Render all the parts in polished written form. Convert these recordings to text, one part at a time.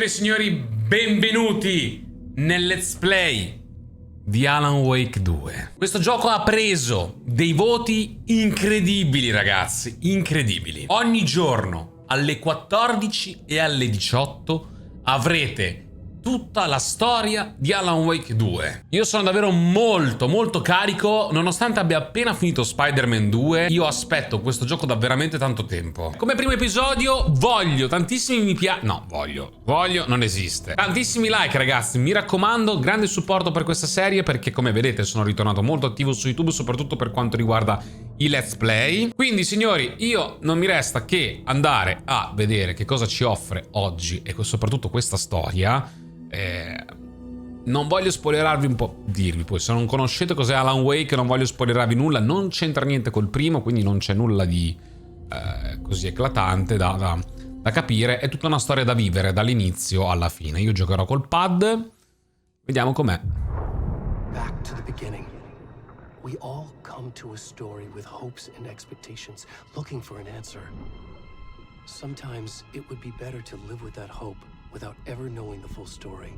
Signore e signori, benvenuti nel let's play di Alan Wake 2. Questo gioco ha preso dei voti incredibili, ragazzi, incredibili. Ogni giorno alle 14 e alle 18 avrete tutta la storia di Alan Wake 2. Io sono davvero molto carico, nonostante abbia appena finito Spider-Man 2. Io aspetto questo gioco da veramente tanto tempo. Come primo episodio voglio tantissimi mi piace. No, voglio non esiste. Tantissimi like, ragazzi, mi raccomando, grande supporto per questa serie, perché come vedete sono ritornato molto attivo su YouTube, soprattutto per quanto riguarda i let's play. Quindi signori, io non mi resta che andare a vedere che cosa ci offre oggi e soprattutto questa storia. Non voglio spoilerarvi un po', dirvi poi, se non conoscete cos'è Alan Wake non voglio spoilerarvi nulla, non c'entra niente col primo, quindi non c'è nulla di così eclatante da capire, è tutta una storia da vivere dall'inizio alla fine. Io giocherò col pad, vediamo com'è. Back to the beginning. We all come to a story with hopes and expectations, looking for an answer. Sometimes it would be better to live with that hope without ever knowing the full story.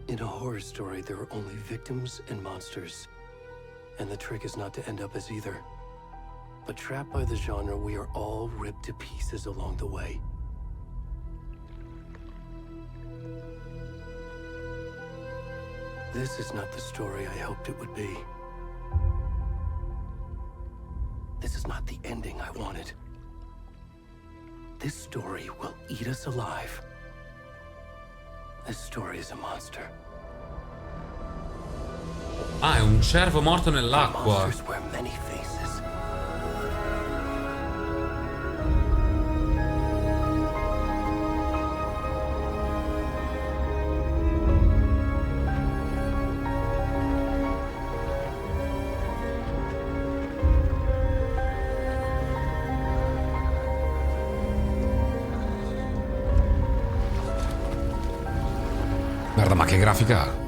In a horror story, there are only victims and monsters. And the trick is not to end up as either. But trapped by the genre, we are all ripped to pieces along the way. This is not the story I hoped it would be. This is not the ending I wanted. This story will eat us alive. This story is a monster. Ah, è un cervo morto nell'acqua. Monsters wear many faces. Guarda, ma che grafica ha.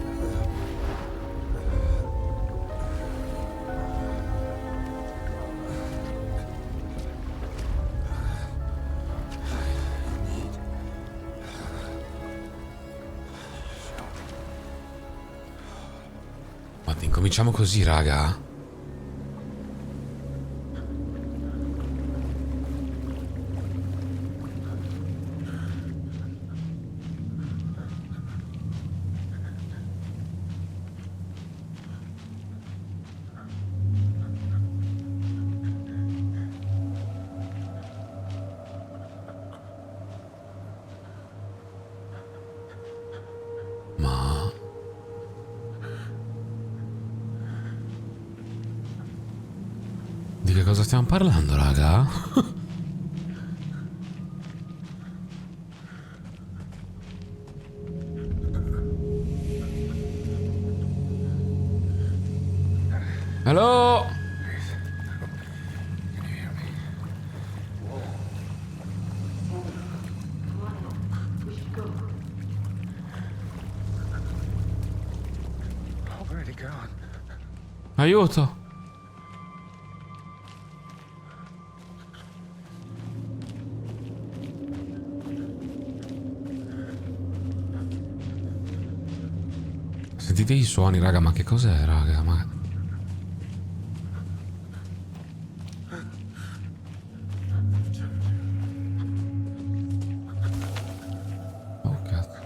Guarda, incominciamo così, raga. Di che cosa stiamo parlando, raga? Hello? Aiuto! Sentite i suoni, raga, ma che cos'è, raga? Ma... oh, cazzo.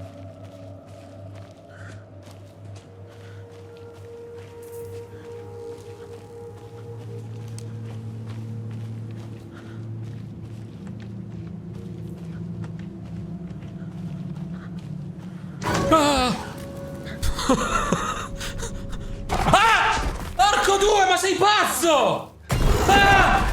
Ah! Ah! Porco due, ma sei pazzo! Ah!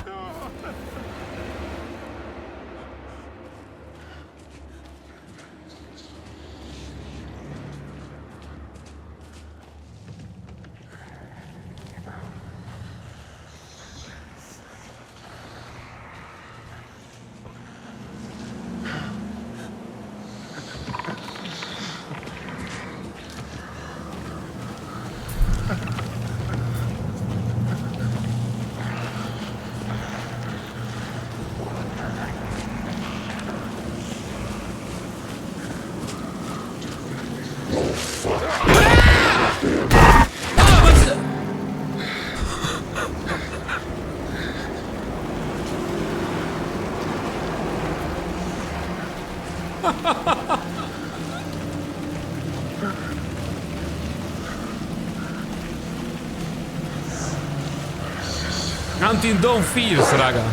Hunting Dawn Fears, raga.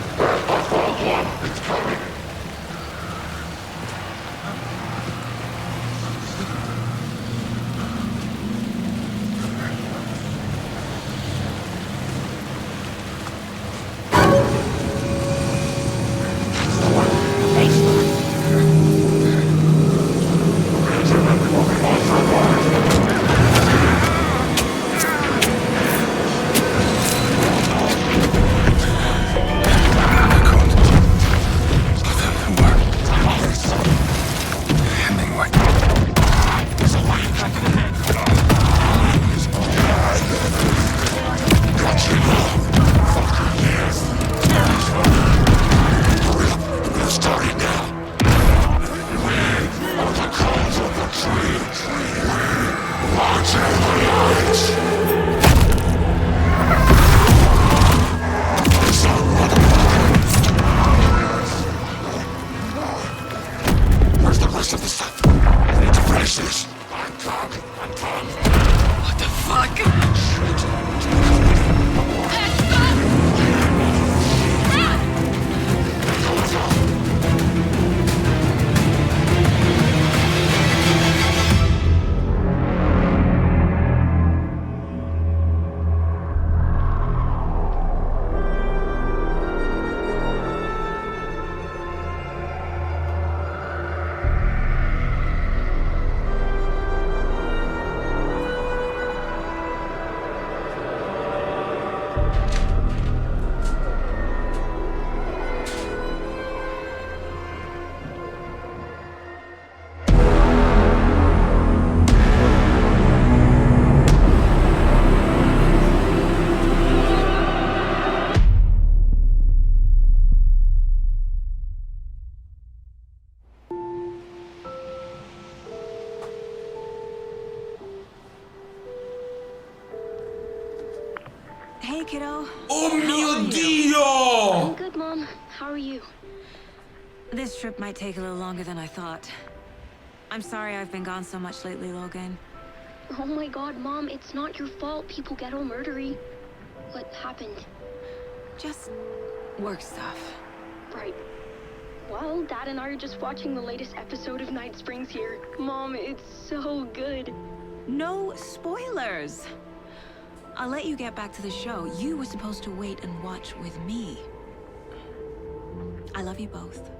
Hey, kiddo. Oh How mio are you? Dio! I'm good, Mom. How are you? This trip might take a little longer than I thought. I'm sorry I've been gone so much lately, Logan. Oh my god, Mom, it's not your fault people get all murdery. What happened? Just work stuff. Right. Well, Dad and I are just watching the latest episode of Night Springs here. Mom, it's so good. No spoilers! I'll let you get back to the show. You were supposed to wait and watch with me. I love you both.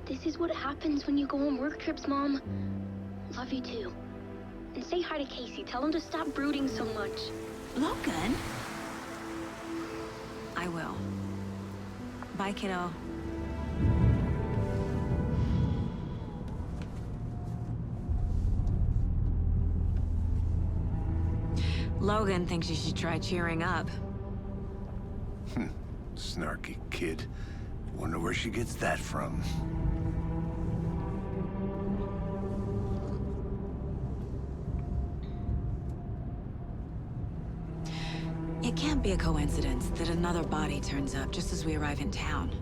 This is what happens when you go on work trips, Mom. Love you too. And say hi to Casey. Tell him to stop brooding so much. Logan? I will. Bye, kiddo. Logan thinks you should try cheering up. Snarky kid. Wonder where she gets that from. It can't be a coincidence that another body turns up just as we arrive in town.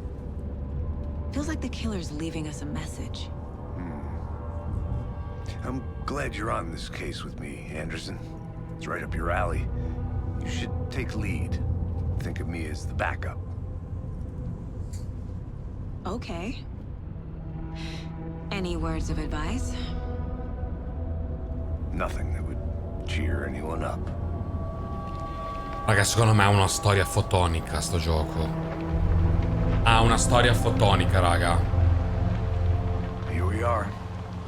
Feels like the killer's leaving us a message. I'm glad you're on this case with me, Anderson. It's right up your alley. You should take lead. Think of me as the backup. Okay. Any words of advice? Nothing that would cheer anyone up. Raga, secondo me ha una storia fotonica sto gioco. Ha una storia fotonica, raga. Here we are.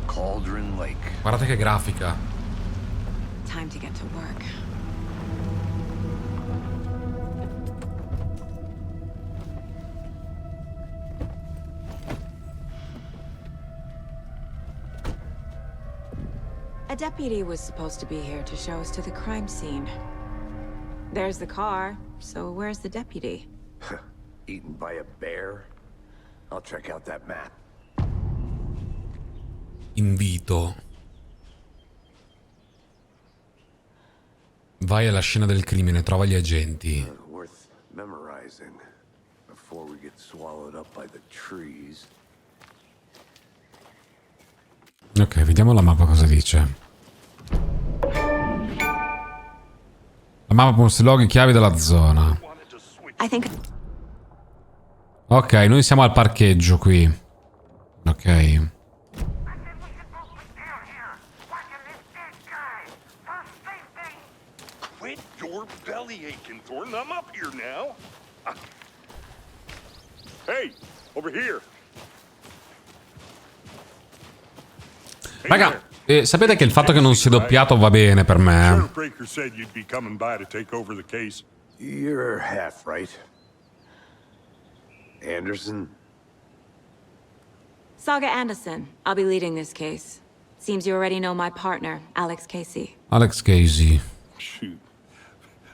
Cauldron Lake. Guardate che grafica. Time to get to work. A deputy was supposed to be here to show us to the crime scene. There's the car, so where's the deputy? Eaten by a bear? I'll check out that map. Invito. Vai alla scena del crimine, trova gli agenti. Worth memorizing before we get swallowed up by the trees. Ok, vediamo la mappa cosa dice. La mappa mostra i luoghi chiave della zona. I think Ok, noi siamo al parcheggio qui. Ok. Quit your belly aching, Thornton. I'm up here now. Hey, over here. Raga, sapete che il fatto che non sia doppiato va bene per me. Sheriff Breaker said you'd be coming by to take over the case. You're half right. Anderson? Saga Anderson. I'll be leading this case. Seems you already know my partner, Alex Casey. Alex Casey. Shoot.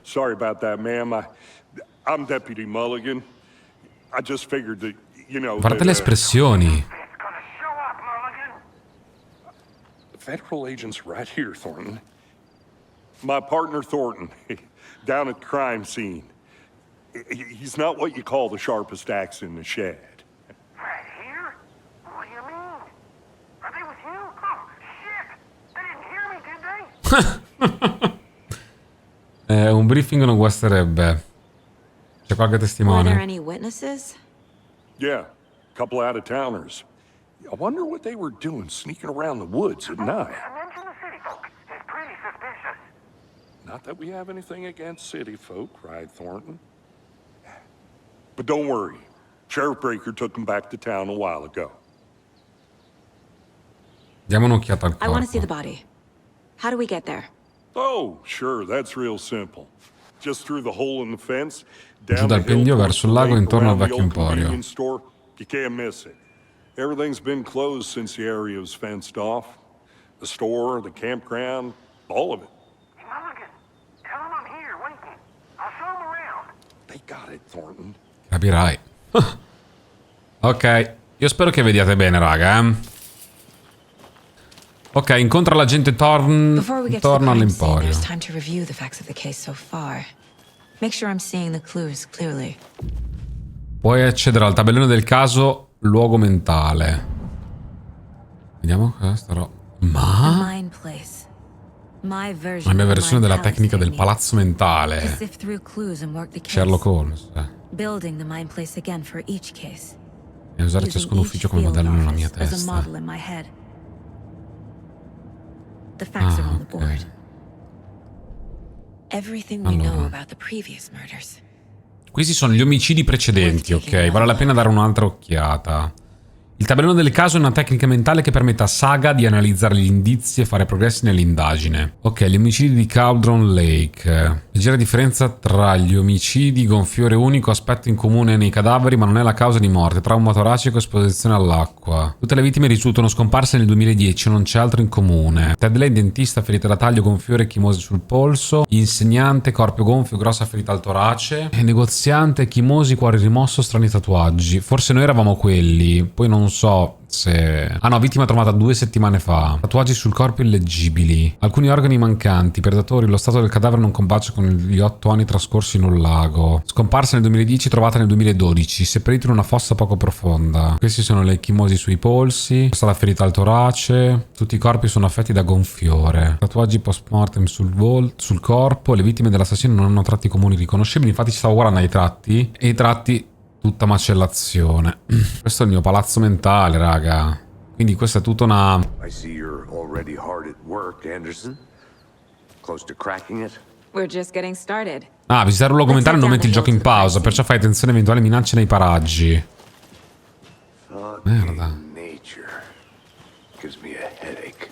Sorry about that, ma'am. I'm Deputy Mulligan. I just figured that, you know... Guardate le espressioni. The federal agent's right here, Thornton. My partner, Thornton, down at the crime scene. He's not what you call the sharpest axe in the shed. Right here? What do you mean? Are they with you? Oh, shit! They didn't hear me, did they? Un briefing non guasterebbe. C'è qualche Were there testimone. any witnesses? Yeah, a couple out-of-towners. I wonder what they were doing sneaking around the woods at night. Mention the city folk. It's pretty suspicious. Not that we have anything against city folk, cried Thornton. But don't worry. Sheriff Breaker took them back to town a while ago. Diamo un'occhiata al I want to see the corpo. body. How do we get there? Oh, sure, that's real simple. Just through the hole in the fence, Giù down dal the hill pendio towards verso the il lago lake, intorno al around the vecchio old emporio. convenience store. You can't miss it. Everything's been closed since the area was fenced off. The store, the campground, all of it. Hey, Mulligan, tell them I'm here waiting. I'll show them around. They got it, Thornton. Capirai. Ok, io spero che vediate bene, raga. Ok, incontra l'agente Before we get to the torna crime scene, all'emporio. there's time to review the facts of the case so far. Make sure I'm seeing the clues clearly. Puoi accedere al tabellone del caso, luogo mentale. Vediamo questa roba. Ma? Mind place. My La version mia of the versione mind della palace tecnica del technique. palazzo To mentale. sift through clues and work the case. Sherlock Holmes. Building the mind place again for each case. E usare Using ciascun ufficio each come field modello nella mia office as a testa. model in my head. The facts are on the ok. board. Everything we know Allora. about the previous murders. Questi sono gli omicidi precedenti, ok? Vale la pena dare un'altra occhiata. Il tabellone del caso è una tecnica mentale che permette a Saga di analizzare gli indizi e fare progressi nell'indagine. Ok, gli omicidi di Cauldron Lake. Leggera differenza tra gli omicidi, gonfiore unico, aspetto in comune nei cadaveri, ma non è la causa di morte. Trauma toracico, esposizione all'acqua. Tutte le vittime risultano scomparse nel 2010, non c'è altro in comune. Ted Lane, dentista, ferita da taglio, gonfiore e chimosi sul polso. Insegnante, corpo gonfio, grossa ferita al torace. E negoziante, chimosi, cuore rimosso, strani tatuaggi. Forse noi eravamo quelli, poi non so se... Ah no, vittima trovata 2 settimane fa. Tatuaggi sul corpo illeggibili. Alcuni organi mancanti. Predatori. Lo stato del cadavere non combacia con gli 8 anni trascorsi in un lago. Scomparsa nel 2010, trovata nel 2012. Seppellita in una fossa poco profonda. Questi sono le chimosi sui polsi. Questa è la ferita al torace. Tutti i corpi sono affetti da gonfiore. Tatuaggi post mortem sul corpo. Le vittime dell'assassino non hanno tratti comuni riconoscibili. Infatti ci stavo guardando i tratti. E i tratti... tutta macellazione. Questo è il mio palazzo mentale, raga. Quindi questa è tutta una... I see you're already hard at work, Anderson. Close to cracking it? We're just getting started. Ah, visitare un luogo mentale non metti il gioco in pausa, perciò fai attenzione a eventuali minacce nei paraggi. Merda. Nature gives me a headache.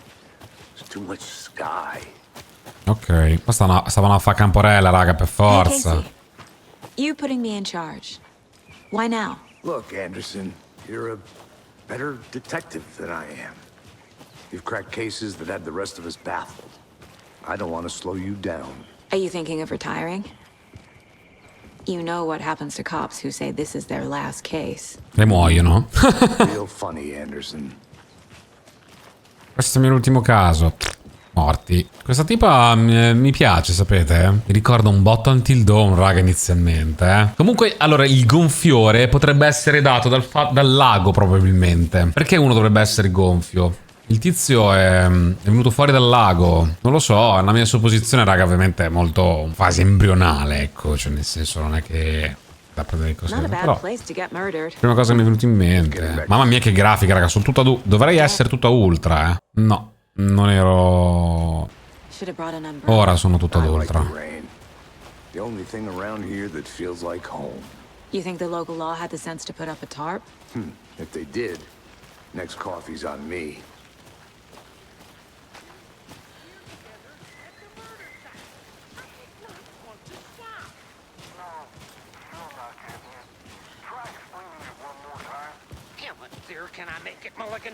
There's too much sky. Ok, qua stavano a fare camporella, raga, per Hey, forza. Casey. You putting me in charge. Why now? Look, Anderson, you're a better detective than I am. You've cracked cases that had the rest of us baffled. I don't want to slow you down. Are you thinking of retiring? You know what happens to cops who say this is their last case. E muoiono. Real funny, Anderson. Questo è il mio ultimo caso. Morti. Questa tipa mi piace, sapete? Mi ricorda un botto Until Dawn, raga, inizialmente. Comunque, allora, il gonfiore potrebbe essere dato dal lago, probabilmente. Perché uno dovrebbe essere gonfio? Il tizio è venuto fuori dal lago. Non lo so, è una mia supposizione, raga, ovviamente è molto fase embrionale, ecco. Cioè, nel senso, non è che... da prendere così, però prima cosa che mi è venuta in mente. Mamma mia che grafica, raga, sono tutta dovrei essere tutta ultra, eh. No, non ero. Ora sono tutta ad ultra. The only thing around here that feels like home. You think the local law had the sense to put up a tarp? If they did, next coffee's on me. Can I make it, Mulligan?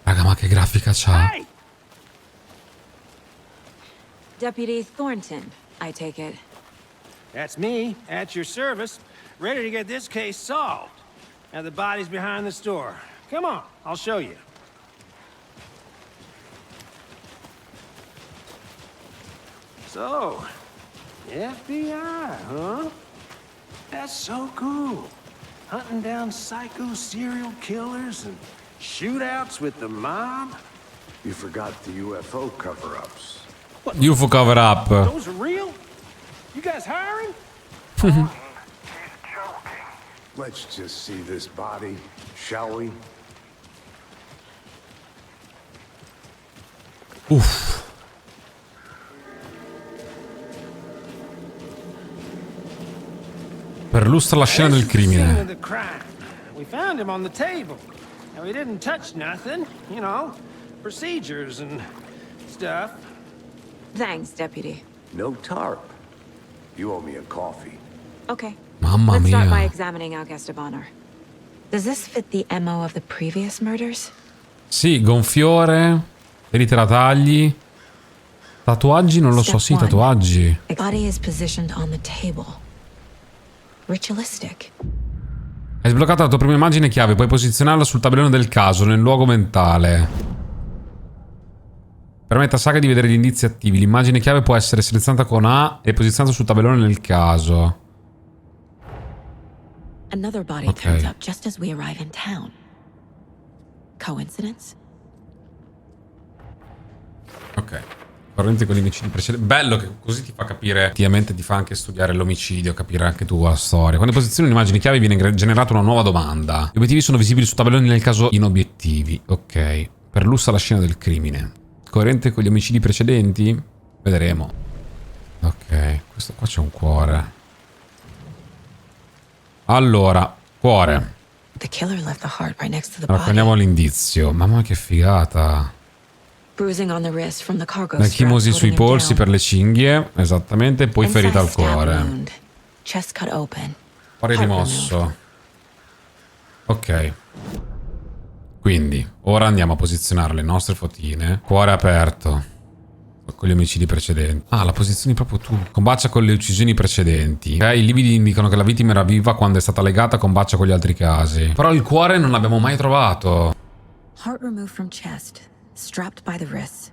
Raga, ma che grafica c'ha? Hey! Deputy Thornton, I take it. That's me, at your service, ready to get this case solved. Now the body's behind the store. Come on, I'll show you. So, FBI, huh? That's so cool. Hunting down psycho serial killers and shootouts with the mob. You forgot the UFO cover-ups. UFO cover up. Those are real? You guys hiring? He's joking. Let's just see this body, shall we? Uff. Perlustra la scena del crimine. We found him on the table. Now he didn't touch nothing, you know, procedures and stuff. Thanks, Deputy. No tarp. You owe me a coffee. Okay. Mamma Let's start by mia. examining our guest of honor. Does this fit the MO of the previous murders? Sì, gonfiore, ferite da tagli. Tatuaggi non lo so, sì, Step one. tatuaggi. The body is positioned on the table. Ritualistic. Hai sbloccato la tua prima immagine chiave, puoi posizionarla sul tabellone del caso, nel luogo mentale. Permette a Saga di vedere gli indizi attivi. L'immagine chiave può essere selezionata con A e posizionata sul tabellone del caso. Another body Okay. turns up just as we arrive in town. Coincidence? Ok. Corrente con gli omicidi precedenti. Bello che così ti fa capire. Effettivamente ti fa anche studiare l'omicidio, capire anche tu la storia. Quando posizioni un'immagine chiave viene generata una nuova domanda. Gli obiettivi sono visibili su tabelloni nel caso in obiettivi. Ok. Perlussa la scena del crimine. Coerente con gli omicidi precedenti? Vedremo. Ok. Questo qua c'è un cuore. Allora, cuore. The killer left the heart right next to the Allora, body. prendiamo l'indizio. Mamma che figata. Bruising on the wrist from the cargo La strap chimosi sui holding him polsi down. per le cinghie. Esattamente. Poi Inside ferita al stab cuore. wound. Chest cut open. Cuore Heart rimosso. Ok. Quindi, ora andiamo a posizionare le nostre fotine. Cuore aperto. Con gli omicidi precedenti. Ah, la posizioni proprio tu. Combacia con le uccisioni precedenti. Ok, i lividi indicano che la vittima era viva quando è stata legata, combacia con gli altri casi. Però il cuore non l'abbiamo mai trovato. Heart removed from chest, strapped by the wrists.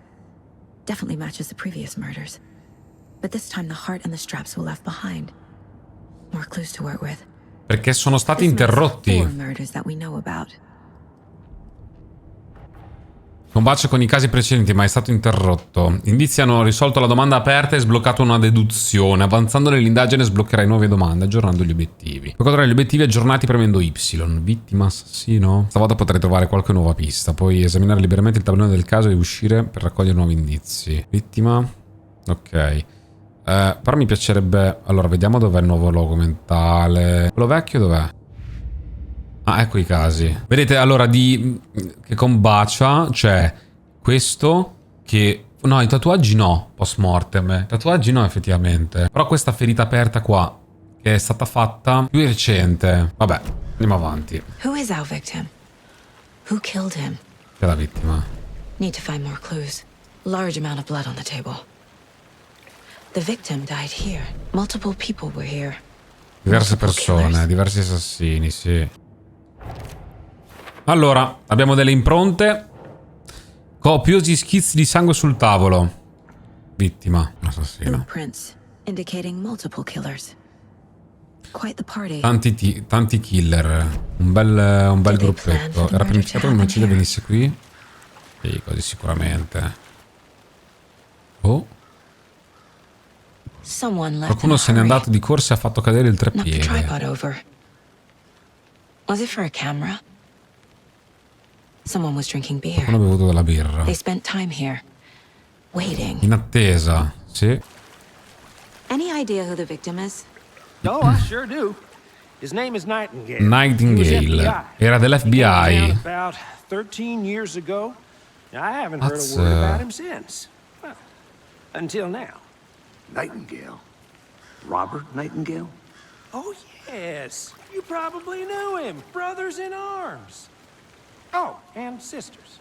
Definitely matches the previous murders. But this time the heart and the straps were left behind. More clues to work with. Perché sono stati This makes interrotti. 4 murders that we know about. Combacia con i casi precedenti, ma è stato interrotto. Indizi hanno risolto la domanda aperta e sbloccato una deduzione. Avanzando nell'indagine sbloccherai nuove domande, aggiornando gli obiettivi. Puoi controllare gli obiettivi aggiornati premendo Y. Vittima, assassino. Stavolta potrai trovare qualche nuova pista. Puoi esaminare liberamente il tabellone del caso e uscire per raccogliere nuovi indizi. Vittima. Ok. Però mi piacerebbe... Allora, vediamo dov'è il nuovo logo mentale. Quello vecchio dov'è? Ah, ecco i casi. Vedete, allora, che combacia c'è questo che... No, i tatuaggi no, post mortem. Tatuaggi no, effettivamente. Però questa ferita aperta qua, che è stata fatta più recente. Vabbè, andiamo avanti. Who is our victim? Who killed him? Che è la vittima. Need to find more clues. Large amount of blood on the table. The victim died here. Multiple people were here. Diverse Multiple persone, killers. diversi assassini, sì. Allora, abbiamo delle impronte. Copiosi schizzi di sangue sul tavolo. Vittima, assassino. Blueprints indicating multiple killers. Quite the party. Tanti killer. Un bel gruppetto. Era pianificato che l'omicidio venisse qui? Sì, così sicuramente. Oh. Qualcuno se n'è andato di corsa e ha fatto cadere il treppiede. Was it for a camera? Someone was drinking beer. Qualcuno ha bevuto della birra. They spent time here, waiting. In attesa, sì. Any idea who the victim is? Oh, I sure do. His name is Nightingale. Nightingale. Era dell'FBI. About 13 years ago. I haven't heard a word about him since. Well, until now. Nightingale? Robert Nightingale? Oh, yes. You probably knew him. Brothers in arms. Oh, and sisters.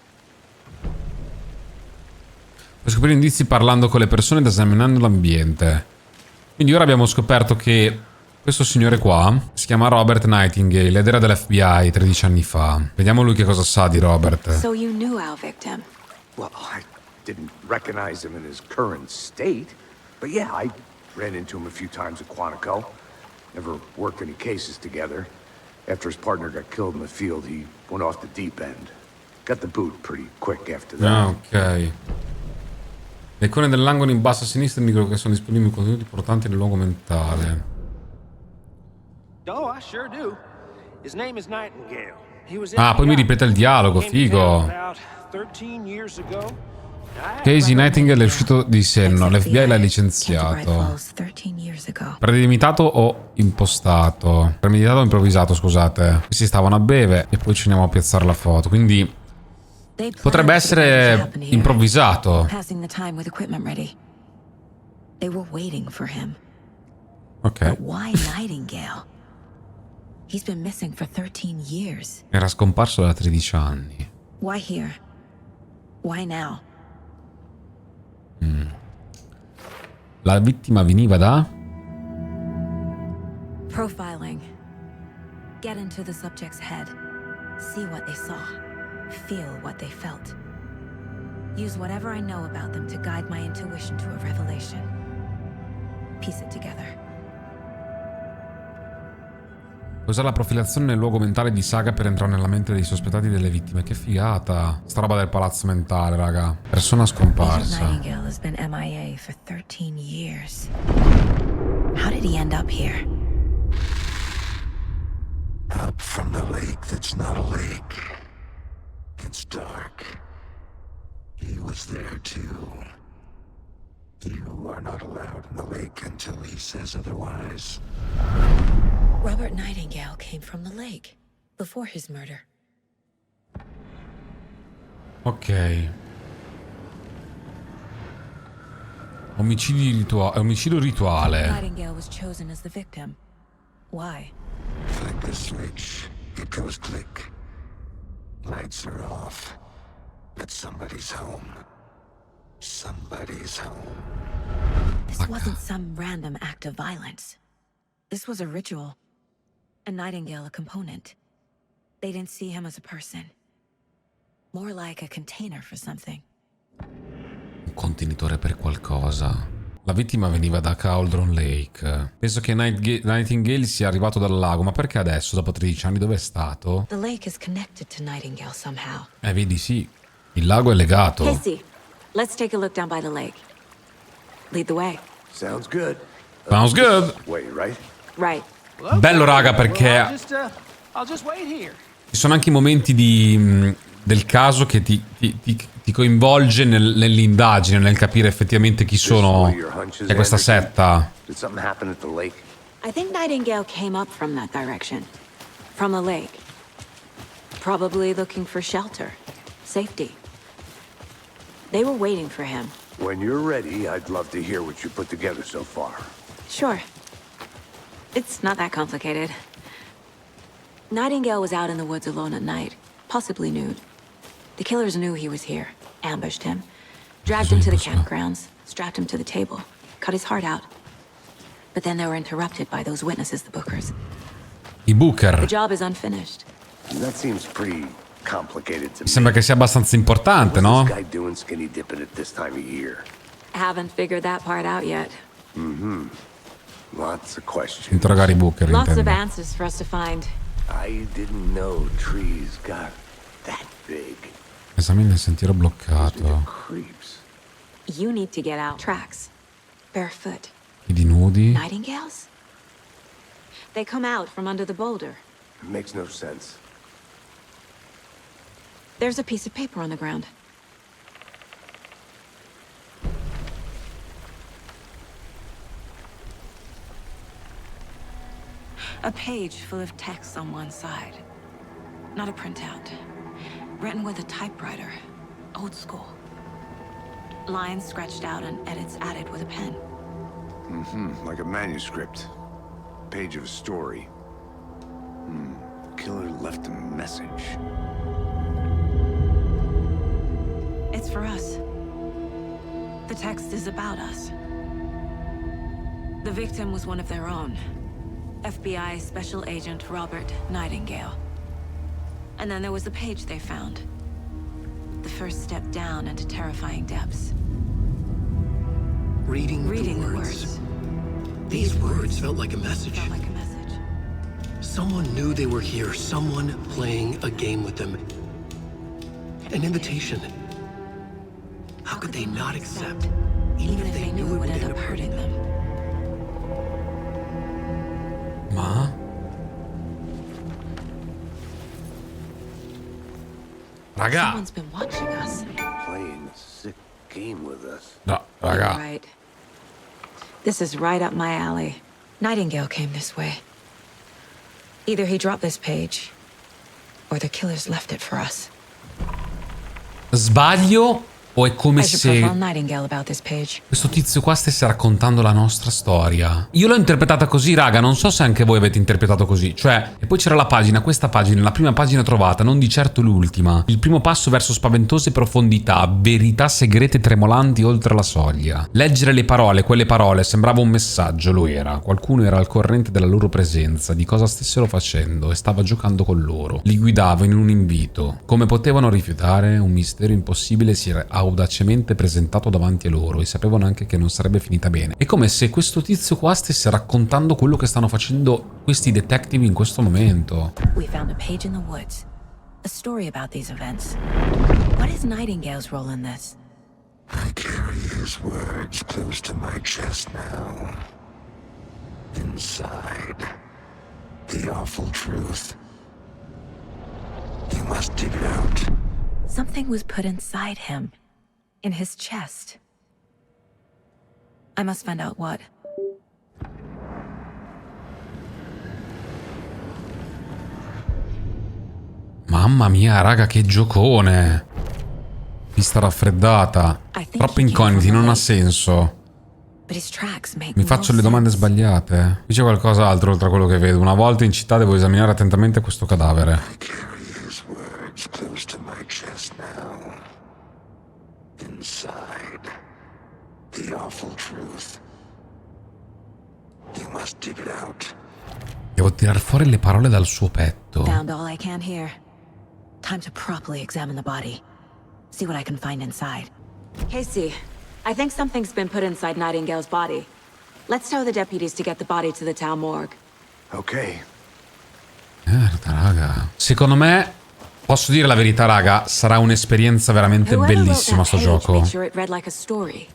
Per scoprire indizi parlando con le persone ed esaminando l'ambiente. Quindi ora abbiamo scoperto che questo signore qua si chiama Robert Nightingale ed era dell'FBI 13 anni fa. Vediamo lui che cosa sa di Robert. So you knew our victim? Well, I didn't recognize him in his current state. But yeah, I ran into him a few times at Quantico. Never worked any cases together. After his partner got killed in the field, he went off the deep end. Got the boot pretty quick after that. Ah, ok. Le icone dell'angolo in basso a sinistra indicano che sono disponibili contenuti importanti nel luogo mentale. Oh, I sure do. His name is Nightingale. Ah, poi mi ripete il dialogo, figo. Casey Nightingale è uscito di senno, l'FBI l'ha licenziato. Premeditato o impostato? Premeditato o improvvisato, scusate. Questi stavano a bere e poi ci andiamo a piazzare la foto, quindi potrebbe essere improvvisato. Ok. Era scomparso da 13 anni. Why here? Why now? La vittima veniva da? Profiling. Get into the subject's head. See what they saw. Feel what they felt. Use whatever I know about them to guide my intuition to a revelation. Piece it together. Usare la profilazione nel luogo mentale di Saga per entrare nella mente dei sospettati delle vittime. Che figata. Sta roba del palazzo mentale, raga. Persona scomparsa. Nightingale has been MIA for 13 years. How did he end up here? Up from the lake that's not a lake. It's dark. He was there too. You are not allowed in the lake until he says otherwise. Robert Nightingale came from the lake before his murder. Ok. Omicidio rituale. Nightingale was chosen as the victim. Why? Flick the switch. It goes click. Lights are off. But somebody's home. Somebody's home. This wasn't some random act of violence. This was a ritual. A Nightingale a component. They didn't see him as a person. More like a container for something. Un contenitore per qualcosa. La vittima veniva da Cauldron Lake. Penso che Nightingale sia arrivato dal lago, ma perché adesso, dopo 13 anni, dove è stato? The lake is connected to Nightingale somehow. Vedi, sì. Il lago è legato. Casey, let's take a look down by the lake. Lead the way. Sounds good. Sounds good. Way, right? Right. Bello, raga, perché I'll just wait here. ci sono anche i momenti del caso che ti coinvolge nell'indagine, nel capire effettivamente chi sono, è questa setta. Did something happen at the lake? I think Nightingale came up from that direction. From the lake. Probably looking for shelter. Safety. They were waiting for him. When you're ready, I'd love to hear what you put together so far. Sure. It's not that complicated. Nightingale was out in the woods alone at night, possibly nude. The killers knew he was here, ambushed him, dragged him to the campgrounds, strapped him to the table, cut his heart out. But then they were interrupted by those witnesses, the Bookers. I Booker. The job is unfinished. That seems pretty complicated to Mi sembra che sia abbastanza importante, no? What's this guy doing skinny dipping at this time of year? Haven't figured that part out yet. Lots of questions. Interrogare i Booker, Lots of intendo. answers for us to find. I didn't know trees got that big. Esamina il sentiero bloccato. Creeps. You need to get out. Tracks. Barefoot. Piedi nudi. Nightingales? They come out from under the boulder. It makes no sense. There's a piece of paper on the ground. A page full of text on one side. Not a printout. Written with a typewriter. Old school. Lines scratched out and edits added with a pen. Like a manuscript. Page of a story. Killer left a message. It's for us. The text is about us. The victim was one of their own. FBI Special Agent Robert Nightingale. And then there was the page they found. The first step down into terrifying depths. Reading the words. These words felt like a message. Felt like a message. Someone knew they were here. Someone playing a game with them. An invitation. How could they not accept? Even if they knew it would end up hurting them. Ma? Raga. Someone's been watching us. Playing a sick game with us. No, You're raga. right. This is right up my alley. Nightingale came this way. Either he dropped this page, or the killers left it for us. Sbaglio o è come I should profile se Nightingale about this page. questo tizio qua stesse raccontando la nostra storia? Io l'ho interpretata così, raga, non so se anche voi avete interpretato così. Cioè, e poi c'era la pagina, questa pagina, la prima pagina trovata, non di certo l'ultima. Il primo passo verso spaventose profondità, verità segrete tremolanti oltre la soglia. Leggere le parole, quelle parole, sembrava un messaggio, lo era. Qualcuno era al corrente della loro presenza, di cosa stessero facendo e stava giocando con loro. Li guidava in un invito. Come potevano rifiutare? Un mistero impossibile si era audacemente presentato davanti a loro e sapevano anche che non sarebbe finita bene. È come se questo tizio qua stesse raccontando quello che stanno facendo questi detective in questo momento. We found a page in the woods. A story about these events. What is Nightingale's role in this? I carry his words close to my chest now. Inside, the awful truth. You must dig it out. Something was put inside him. In his chest. I must find out what. Mamma mia, raga, che giocone. Pista raffreddata. Troppi incogniti, non ha senso. But his tracks make Mi faccio le domande sbagliate. Qui c'è qualcos'altro oltre a quello che vedo. Una volta in città devo esaminare attentamente questo cadavere. I carry his words close to my chest now. Inside, the awful truth. You must dig it out. Devo tirar fuori le parole dal suo petto. Found all I can here. Time to properly examine the body. See what I can find inside. Casey, I think something's been put inside Nightingale's body. Let's tell the deputies to get the body to the town morgue. Okay. Merda, raga. Secondo me, posso dire la verità, raga, sarà un'esperienza veramente bellissima sto gioco. Make sure it read like a story.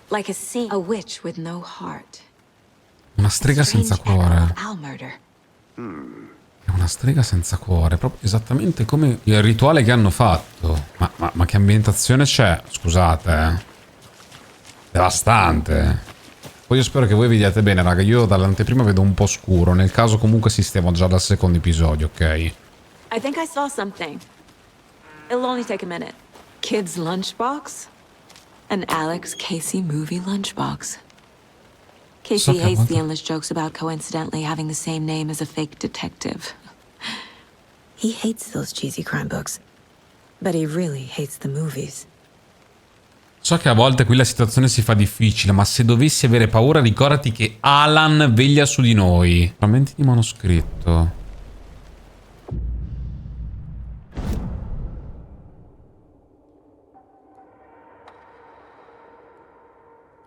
Like a scene. A witch with no heart. Una strega senza cuore. Owl murder. È una strega senza cuore, proprio esattamente come il rituale che hanno fatto. Ma che ambientazione c'è? Scusate, devastante. Poi io spero che voi vediate bene, raga. Io dall'anteprima vedo un po' scuro. Nel caso comunque sistemo già dal secondo episodio, ok? I think I saw something. It'll only take a minute. Kid's lunchbox? An Alex Casey movie lunchbox. Casey hates the endless jokes about coincidentally having the same name as a fake detective. He hates those cheesy crime books. But he really hates the movies. So che a volte qui la situazione si fa difficile, ma se dovessi avere paura ricordati che Alan veglia su di noi. Frammenti di manoscritto.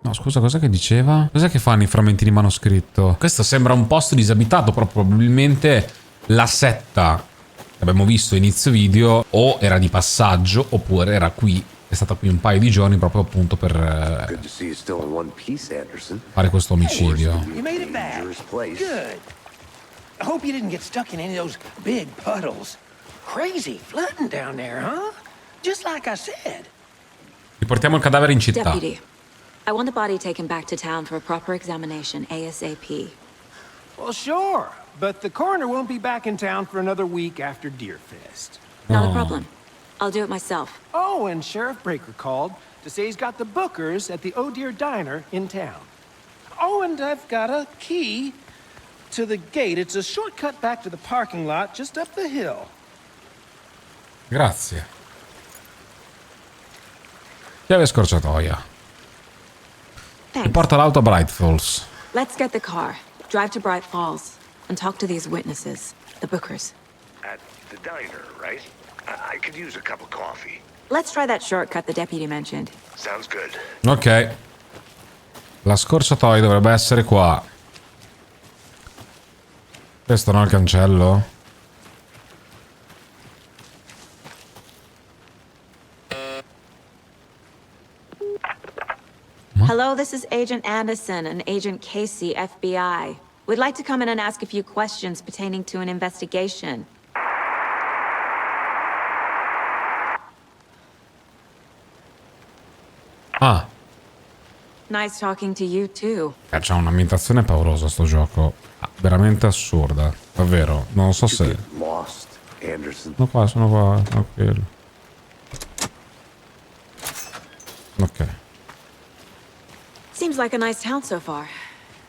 No, scusa, cosa che diceva? Cos'è che fanno i frammenti di manoscritto? Questo sembra un posto disabitato, però probabilmente la setta che abbiamo visto inizio video o era di passaggio oppure era qui. È stata qui un paio di giorni proprio appunto per fare questo omicidio. You made it back. Good. I hope you didn't get stuck in any of those big puddles. Crazy flooding down there, huh? Just like I said. Riportiamo il cadavere in città. Deputy, I want the body taken back to town for a proper examination ASAP. Well, sure, but the coroner won't be back in town for another week after Deerfest. Not a problem. I'll do it myself. Oh, and Sheriff Breaker called to say he's got the bookers at the Oh Dear Diner in town. Oh, and I've got a key to the gate. It's a shortcut back to the parking lot just up the hill. Grazie. Chiave scorciatoia. Mi Thanks. porta l'auto a Bright Falls. Let's get the car, drive to Bright Falls, and talk to these witnesses, the bookers. At the diner, right? I could use a cup of coffee. Let's try that shortcut the deputy mentioned. Sounds good. Ok. La scorciatoia dovrebbe essere qua. Questo no, il cancello? Hello, this is Agent Anderson and Agent Casey, FBI. We'd like to come in and ask a few questions pertaining to an investigation. Ah. Nice talking to you too. C'ha un'ambientazione paurosa sto gioco. Veramente assurda. Davvero. Non so se... Lost, Anderson. Sono qua. Tranquillo. Ok. Seems like a nice town so far.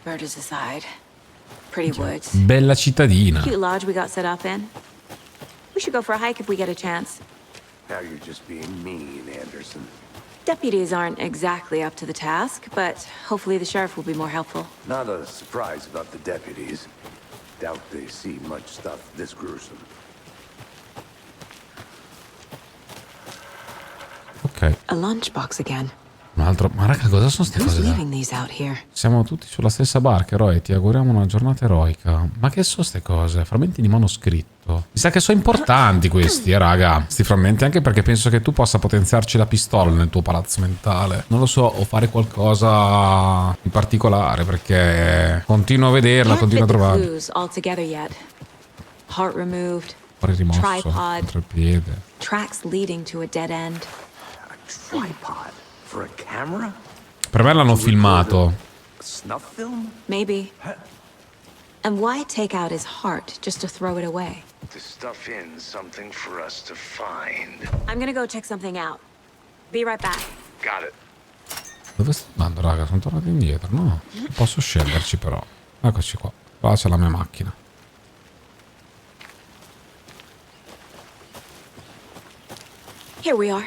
Murders aside. Pretty woods. Bella cittadina. Cute lodge we got set up in. We should go for a hike if we get a chance. Now you're just being mean, Anderson. Deputies aren't exactly up to the task, but hopefully the sheriff will be more helpful. Not a surprise about the deputies. Doubt they see much stuff this gruesome. Ok. A lunchbox again. Un altro... Ma raga, cosa sono ste Who's cose? leaving these out here? Siamo tutti sulla stessa barca, eroe. Ti auguriamo una giornata eroica. Ma che sono ste cose? Frammenti di manoscritto. Mi sa che sono importanti questi, raga. Sti frammenti, anche perché penso che tu possa potenziarci la pistola nel tuo palazzo mentale. Non lo so, o fare qualcosa di particolare, perché continuo a vederla, Can't continuo a fit the trovarla. clues all together yet. Heart removed. Fuori rimosso, Tripod. contro il piede. Tracks leading to a dead end. A tripod for a camera? Per me l'hanno filmato. A snuff film? Maybe. And why take out his heart just to throw it away? To stuff in something for us to find. I'm gonna go check something out. Be right back. Got it. Dove sto andando, raga? Sono tornato indietro, no? Non posso scenderci però. Eccoci qua. Qua c'è la mia macchina. Here we are.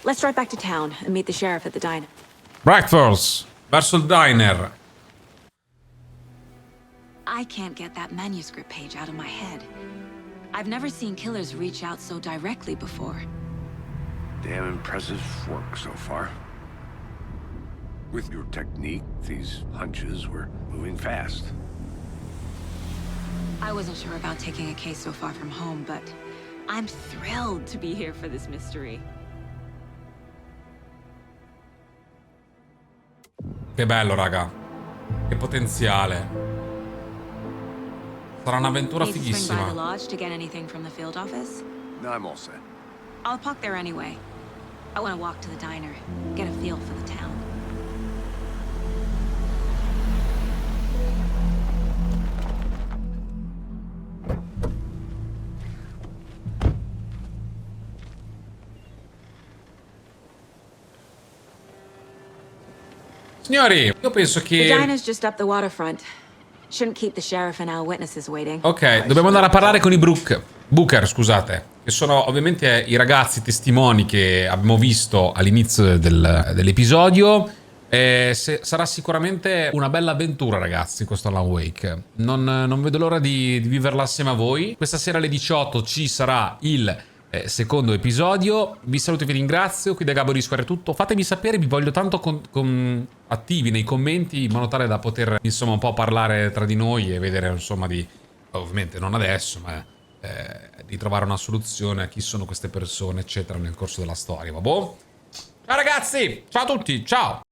Let's drive back to town and meet the sheriff at the diner. Breakfast! Verso il diner. I can't get that manuscript page out of my head. I've never seen killers reach out so directly before. Damn impressive work so far. With your technique, these hunches were moving fast. I wasn't sure about taking a case so far from home, but I'm thrilled to be here for this mystery. Che bello, raga. Che potenziale. Sarà un'avventura Need to swing by the fighissima. lodge to get anything from the field office? No, I'm all set. I'll park there anyway. I want to walk to the diner, get a feel for the town. Signori, io penso The che... diner's just up the waterfront. Shouldn't keep the sheriff and our witnesses waiting. Ok, dobbiamo andare a parlare con i Booker, scusate. Che sono ovviamente i ragazzi testimoni che abbiamo visto all'inizio dell'episodio. Sarà sicuramente una bella avventura, ragazzi, questo Alan Wake. Non vedo l'ora di viverla assieme a voi. Questa sera alle 18 ci sarà il secondo episodio. Vi saluto e vi ringrazio. Qui da GaBBoDSQ è tutto. Fatemi sapere, vi voglio tanto attivi nei commenti, in modo tale da poter insomma un po' parlare tra di noi e vedere insomma di, ovviamente non adesso, ma di trovare una soluzione a chi sono queste persone eccetera nel corso della storia. Vabbè. Ciao ragazzi, ciao a tutti, ciao.